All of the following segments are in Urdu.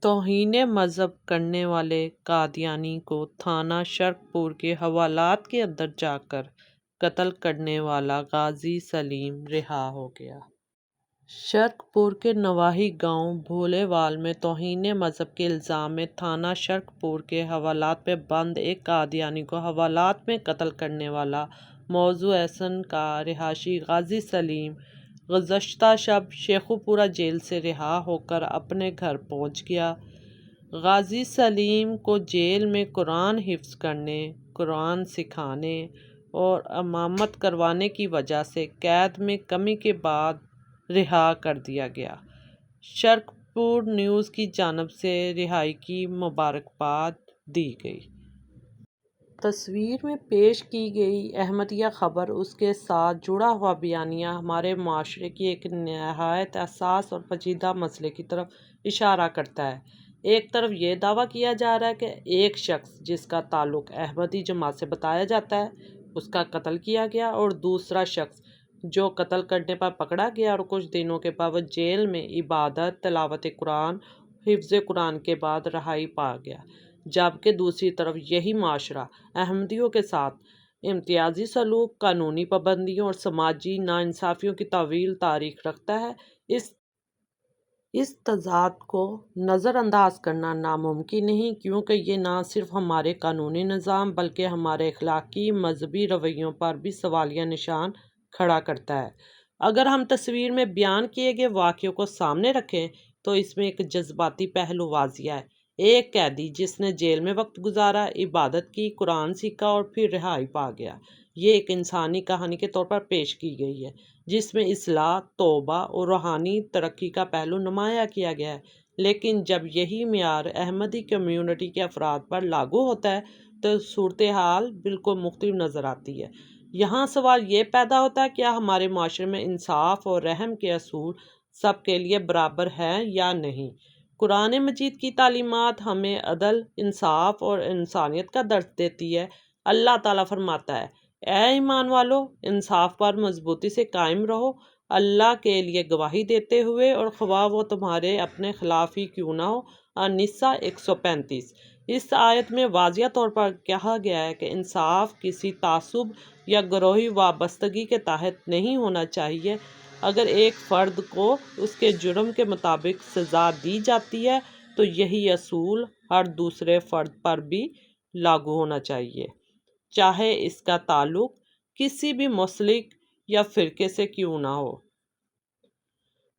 توہین مذہب کرنے والے قادیانی کو تھانہ شرق پور کے حوالات کے اندر جا کر قتل کرنے والا غازی سلیم رہا ہو گیا۔ شرق پور کے نواحی گاؤں بھولے وال میں توہین مذہب کے الزام میں تھانہ شرق پور کے حوالات میں بند ایک قادیانی کو حوالات میں قتل کرنے والا موضوع احسن کا رہائشی غازی سلیم گزشتہ شب شیخو پورہ جیل سے رہا ہو کر اپنے گھر پہنچ گیا۔ غازی سلیم کو جیل میں قرآن حفظ کرنے، قرآن سکھانے اور امامت کروانے کی وجہ سے قید میں کمی کے بعد رہا کر دیا گیا۔ شرق پور نیوز کی جانب سے رہائی کی مبارکباد دی گئی۔ تصویر میں پیش کی گئی احمدیہ خبر، اس کے ساتھ جڑا ہوا بیانیہ ہمارے معاشرے کی ایک نہایت حساس اور پیچیدہ مسئلے کی طرف اشارہ کرتا ہے۔ ایک طرف یہ دعویٰ کیا جا رہا ہے کہ ایک شخص جس کا تعلق احمدی جماعت سے بتایا جاتا ہے، اس کا قتل کیا گیا، اور دوسرا شخص جو قتل کرنے پر پکڑا گیا اور کچھ دنوں کے بعد وہ جیل میں عبادت، تلاوت قرآن، حفظ قرآن کے بعد رہائی پا گیا، جبکہ دوسری طرف یہی معاشرہ احمدیوں کے ساتھ امتیازی سلوک، قانونی پابندیوں اور سماجی ناانصافیوں کی طویل تاریخ رکھتا ہے۔ اس تضاد کو نظر انداز کرنا ناممکن نہیں، کیونکہ یہ نہ صرف ہمارے قانونی نظام بلکہ ہمارے اخلاقی مذہبی رویوں پر بھی سوالیہ نشان کھڑا کرتا ہے۔ اگر ہم تصویر میں بیان کیے گئے واقعوں کو سامنے رکھیں تو اس میں ایک جذباتی پہلو واضح ہے۔ ایک قیدی جس نے جیل میں وقت گزارا، عبادت کی، قرآن سیکھا اور پھر رہائی پا گیا، یہ ایک انسانی کہانی کے طور پر پیش کی گئی ہے جس میں اصلاح، توبہ اور روحانی ترقی کا پہلو نمایاں کیا گیا ہے۔ لیکن جب یہی معیار احمدی کمیونٹی کے افراد پر لاگو ہوتا ہے تو صورتحال بالکل مختلف نظر آتی ہے۔ یہاں سوال یہ پیدا ہوتا ہے، کیا ہمارے معاشرے میں انصاف اور رحم کے اصول سب کے لیے برابر ہیں یا نہیں؟ قرآن مجید کی تعلیمات ہمیں عدل، انصاف اور انسانیت کا درس دیتی ہے۔ اللہ تعالیٰ فرماتا ہے، اے ایمان والو، انصاف پر مضبوطی سے قائم رہو، اللہ کے لیے گواہی دیتے ہوئے، اور خواہ وہ تمہارے اپنے خلاف ہی کیوں نہ ہو۔ النساء 135۔ اس آیت میں واضح طور پر کہا گیا ہے کہ انصاف کسی تعصب یا گروہی وابستگی کے تحت نہیں ہونا چاہیے۔ اگر ایک فرد کو اس کے جرم کے مطابق سزا دی جاتی ہے تو یہی اصول ہر دوسرے فرد پر بھی لاگو ہونا چاہیے، چاہے اس کا تعلق کسی بھی مسلک یا فرقے سے کیوں نہ ہو۔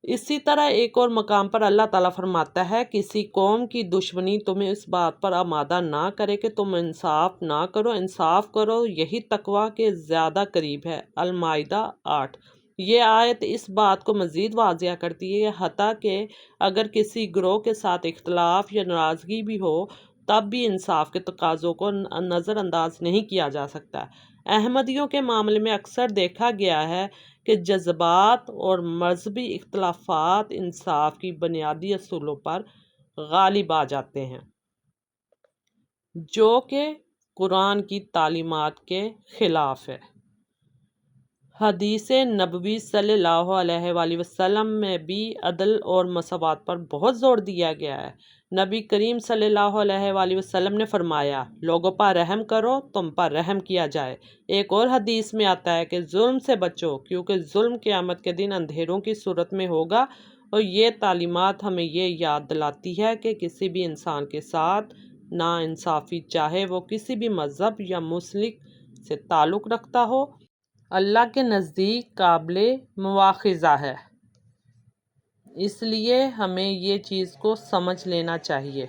اسی طرح ایک اور مقام پر اللہ تعالیٰ فرماتا ہے، کسی قوم کی دشمنی تمہیں اس بات پر آمادہ نہ کرے کہ تم انصاف نہ کرو، انصاف کرو، یہی تقویٰ کے زیادہ قریب ہے۔ المائدہ 8۔ یہ آیت اس بات کو مزید واضح کرتی ہے کہ حتیٰ کہ اگر کسی گروہ کے ساتھ اختلاف یا ناراضگی بھی ہو، تب بھی انصاف کے تقاضوں کو نظر انداز نہیں کیا جا سکتا۔ احمدیوں کے معاملے میں اکثر دیکھا گیا ہے کہ جذبات اور مذہبی اختلافات انصاف کی بنیادی اصولوں پر غالب آ جاتے ہیں، جو کہ قرآن کی تعلیمات کے خلاف ہے۔ حدیث نبوی صلی اللہ علیہ وآلہ وسلم میں بھی عدل اور مساوات پر بہت زور دیا گیا ہے۔ نبی کریم صلی اللہ علیہ وآلہ وسلم نے فرمایا، لوگوں پر رحم کرو، تم پر رحم کیا جائے۔ ایک اور حدیث میں آتا ہے کہ ظلم سے بچو، کیونکہ ظلم قیامت کے دن اندھیروں کی صورت میں ہوگا۔ اور یہ تعلیمات ہمیں یہ یاد دلاتی ہے کہ کسی بھی انسان کے ساتھ ناانصافی، چاہے وہ کسی بھی مذہب یا مسلک سے تعلق رکھتا ہو، اللہ کے نزدیک قابل مواخذہ ہے۔ اس لیے ہمیں یہ چیز کو سمجھ لینا چاہیے۔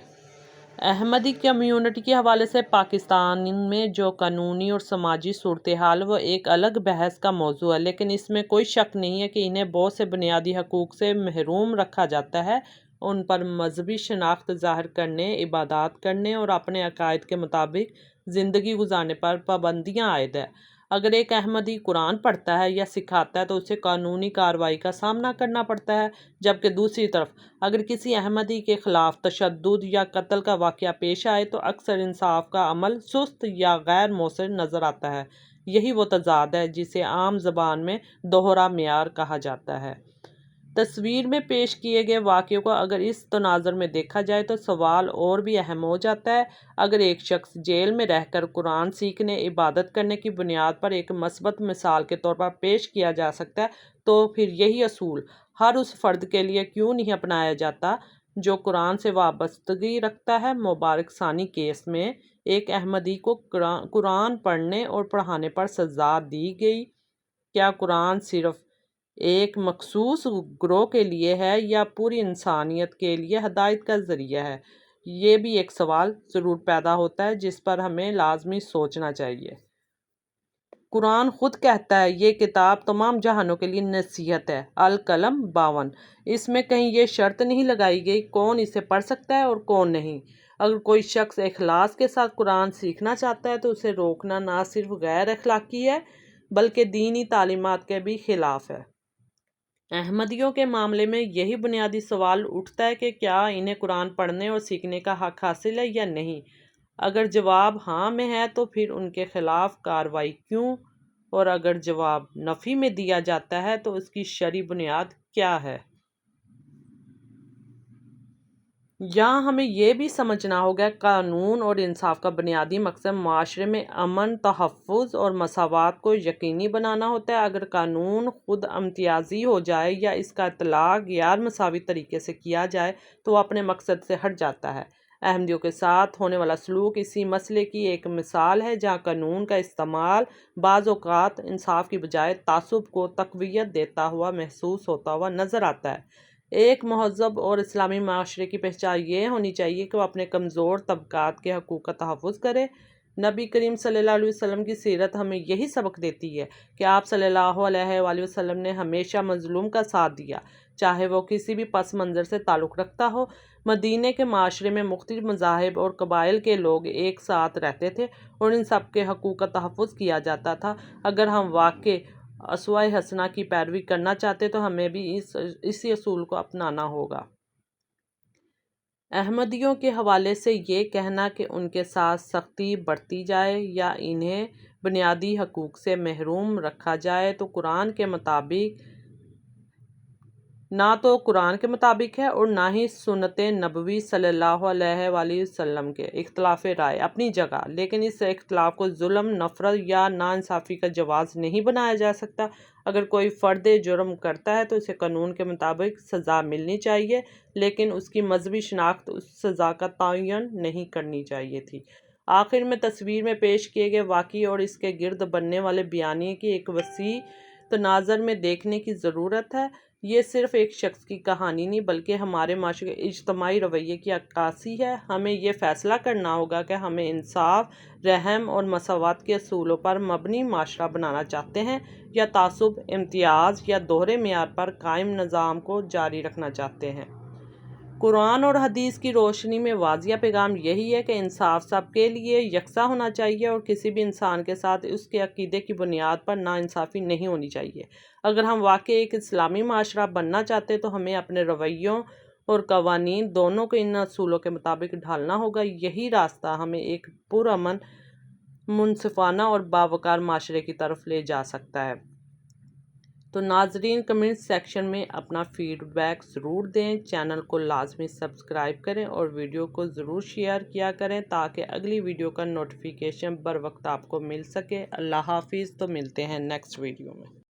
احمدی کمیونٹی کے حوالے سے پاکستان میں جو قانونی اور سماجی صورتحال وہ ایک الگ بحث کا موضوع ہے، لیکن اس میں کوئی شک نہیں ہے کہ انہیں بہت سے بنیادی حقوق سے محروم رکھا جاتا ہے۔ ان پر مذہبی شناخت ظاہر کرنے، عبادات کرنے اور اپنے عقائد کے مطابق زندگی گزارنے پر پابندیاں عائد ہیں۔ اگر ایک احمدی قرآن پڑھتا ہے یا سکھاتا ہے تو اسے قانونی کارروائی کا سامنا کرنا پڑتا ہے، جبکہ دوسری طرف اگر کسی احمدی کے خلاف تشدد یا قتل کا واقعہ پیش آئے تو اکثر انصاف کا عمل سست یا غیر مؤثر نظر آتا ہے۔ یہی وہ تضاد ہے جسے عام زبان میں دوہرا معیار کہا جاتا ہے۔ تصویر میں پیش کیے گئے واقعوں کو اگر اس تناظر میں دیکھا جائے تو سوال اور بھی اہم ہو جاتا ہے۔ اگر ایک شخص جیل میں رہ کر قرآن سیکھنے، عبادت کرنے کی بنیاد پر ایک مثبت مثال کے طور پر پیش کیا جا سکتا ہے تو پھر یہی اصول ہر اس فرد کے لیے کیوں نہیں اپنایا جاتا جو قرآن سے وابستگی رکھتا ہے؟ مبارک ثانی کیس میں ایک احمدی کو قرآن پڑھنے اور پڑھانے پر سزا دی گئی۔ کیا قرآن صرف ایک مخصوص گروہ کے لیے ہے یا پوری انسانیت کے لیے ہدایت کا ذریعہ ہے؟ یہ بھی ایک سوال ضرور پیدا ہوتا ہے جس پر ہمیں لازمی سوچنا چاہیے۔ قرآن خود کہتا ہے یہ کتاب تمام جہانوں کے لیے نصیحت ہے۔ القلم 52۔ اس میں کہیں یہ شرط نہیں لگائی گئی کون اسے پڑھ سکتا ہے اور کون نہیں۔ اگر کوئی شخص اخلاص کے ساتھ قرآن سیکھنا چاہتا ہے تو اسے روکنا نہ صرف غیر اخلاقی ہے بلکہ دینی تعلیمات کے بھی خلاف ہے۔ احمدیوں کے معاملے میں یہی بنیادی سوال اٹھتا ہے کہ کیا انہیں قرآن پڑھنے اور سیکھنے کا حق حاصل ہے یا نہیں؟ اگر جواب ہاں میں ہے تو پھر ان کے خلاف کارروائی کیوں؟ اور اگر جواب نفی میں دیا جاتا ہے تو اس کی شرعی بنیاد کیا ہے؟ یہاں ہمیں یہ بھی سمجھنا ہوگا قانون اور انصاف کا بنیادی مقصد معاشرے میں امن، تحفظ اور مساوات کو یقینی بنانا ہوتا ہے۔ اگر قانون خود امتیازی ہو جائے یا اس کا اطلاق غیر مساوی طریقے سے کیا جائے تو وہ اپنے مقصد سے ہٹ جاتا ہے۔ احمدیوں کے ساتھ ہونے والا سلوک اسی مسئلے کی ایک مثال ہے جہاں قانون کا استعمال بعض اوقات انصاف کی بجائے تعصب کو تقویت دیتا ہوا محسوس ہوتا ہوا نظر آتا ہے۔ ایک مہذب اور اسلامی معاشرے کی پہچان یہ ہونی چاہیے کہ وہ اپنے کمزور طبقات کے حقوق کا تحفظ کرے۔ نبی کریم صلی اللہ علیہ وسلم کی سیرت ہمیں یہی سبق دیتی ہے کہ آپ صلی اللہ علیہ وآلہ وسلم نے ہمیشہ مظلوم کا ساتھ دیا، چاہے وہ کسی بھی پس منظر سے تعلق رکھتا ہو۔ مدینے کے معاشرے میں مختلف مذاہب اور قبائل کے لوگ ایک ساتھ رہتے تھے اور ان سب کے حقوق کا تحفظ کیا جاتا تھا۔ اگر ہم واقعی اسوہ حسنہ کی پیروی کرنا چاہتے تو ہمیں بھی اسی اصول کو اپنانا ہوگا۔ احمدیوں کے حوالے سے یہ کہنا کہ ان کے ساتھ سختی برتی جائے یا انہیں بنیادی حقوق سے محروم رکھا جائے تو نہ تو قرآن کے مطابق ہے اور نہ ہی سنت نبوی صلی اللہ علیہ وآلہ وسلم کے۔ اختلاف رائے اپنی جگہ، لیکن اس اختلاف کو ظلم، نفرت یا ناانصافی کا جواز نہیں بنایا جا سکتا۔ اگر کوئی فرد جرم کرتا ہے تو اسے قانون کے مطابق سزا ملنی چاہیے لیکن اس کی مذہبی شناخت اس سزا کا تعین نہیں کرنی چاہیے تھی۔ آخر میں تصویر میں پیش کیے گئے واقعے اور اس کے گرد بننے والے بیانیے کی ایک وسیع تناظر میں دیکھنے کی ضرورت ہے۔ یہ صرف ایک شخص کی کہانی نہیں بلکہ ہمارے معاشرے کے اجتماعی رویے کی عکاسی ہے۔ ہمیں یہ فیصلہ کرنا ہوگا کہ ہم انصاف، رحم اور مساوات کے اصولوں پر مبنی معاشرہ بنانا چاہتے ہیں یا تعصب، امتیاز یا دوہرے معیار پر قائم نظام کو جاری رکھنا چاہتے ہیں۔ قرآن اور حدیث کی روشنی میں واضح پیغام یہی ہے کہ انصاف سب کے لیے یکساں ہونا چاہیے اور کسی بھی انسان کے ساتھ اس کے عقیدے کی بنیاد پر ناانصافی نہیں ہونی چاہیے۔ اگر ہم واقعی ایک اسلامی معاشرہ بننا چاہتے تو ہمیں اپنے رویوں اور قوانین دونوں کو ان اصولوں کے مطابق ڈھالنا ہوگا۔ یہی راستہ ہمیں ایک پرامن، منصفانہ اور باوقار معاشرے کی طرف لے جا سکتا ہے۔ تو ناظرین، کمنٹ سیکشن میں اپنا فیڈ بیک ضرور دیں، چینل کو لازمی سبسکرائب کریں اور ویڈیو کو ضرور شیئر کیا کریں تاکہ اگلی ویڈیو کا نوٹیفیکیشن بر وقت آپ کو مل سکے۔ اللہ حافظ، تو ملتے ہیں نیکسٹ ویڈیو میں۔